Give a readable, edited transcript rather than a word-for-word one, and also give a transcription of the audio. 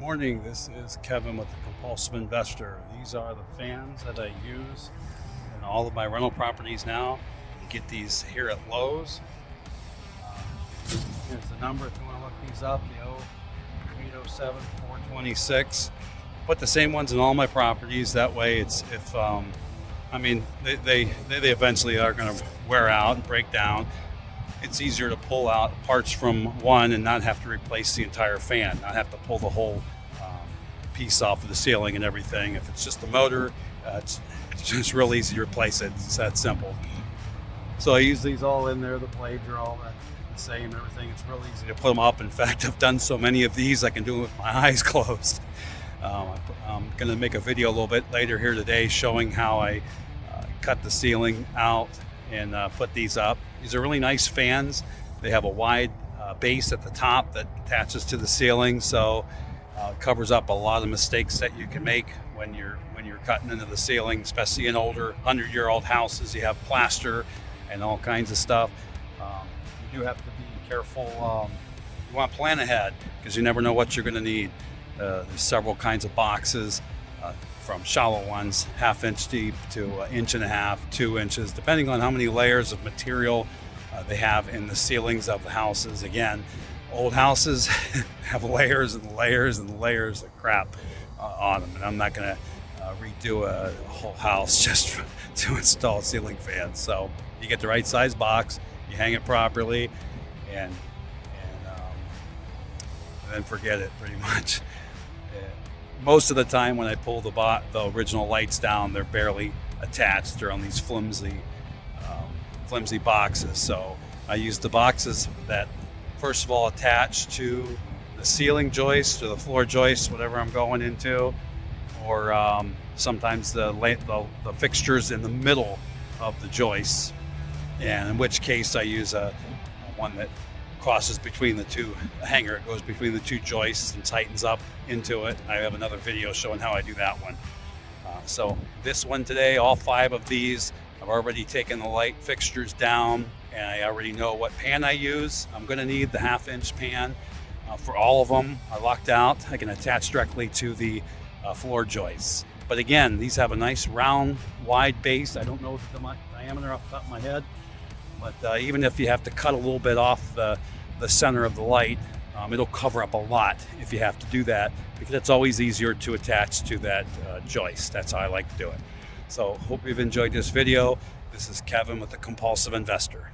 Morning, this is Kevin with the Compulsive Investor. These are the fans that I use in all of my rental properties now. You get these here at Lowe's. Here's the number if you want to look these up, the 0807 426. Put the same ones in all my properties. That way it's they eventually are going to wear out and break down. It's easier to pull out parts from one and not have to replace the entire fan, not have to pull the whole piece off of the ceiling and everything. If it's just the motor, it's just real easy to replace it. It's that simple. So I use these all in there. The blades are all the same, everything. It's real easy to put them up. In fact, I've done so many of these I can do it with my eyes closed. I'm going to make a video a little bit later here today showing how I cut the ceiling out and put these up. These are really nice fans. They have a wide base at the top that attaches to the ceiling, so it covers up a lot of mistakes that you can make when you're cutting into the ceiling, especially in older 100-year-old houses. You have plaster and all kinds of stuff. You do have to be careful. You want to plan ahead because you never know what you're going to need. There's several kinds of boxes. From shallow ones, 1/2 inch deep, to 1.5 inches, 2 inches, depending on how many layers of material they have in the ceilings of the houses. Again, old houses have layers and layers and layers of crap on them, and I'm not going to redo a whole house just to install ceiling fans. So you get the right size box, you hang it properly, and then forget it pretty much. Most of the time when I pull the original lights down, they're barely attached. They're on these flimsy boxes. So I use the boxes that first of all attach to the ceiling joist or the floor joist, whatever I'm going into, or sometimes the fixtures in the middle of the joists, and in which case I use one that crosses between the two, a hanger. It goes between the two joists and tightens up into it. I have another video showing how I do that one. So this one today, all 5 of these, I've already taken the light fixtures down, and I already know what pan I use. I'm going to need the 1/2 inch pan for all of them. I locked out. I can attach directly to the floor joists. But again, these have a nice round, wide base. I don't know the diameter off the top of my head, but even if you have to cut a little bit off the center of the light, it'll cover up a lot if you have to do that, because it's always easier to attach to that joist. That's how I like to do it. So hope you've enjoyed this video. This is Kevin with the Compulsive Investor.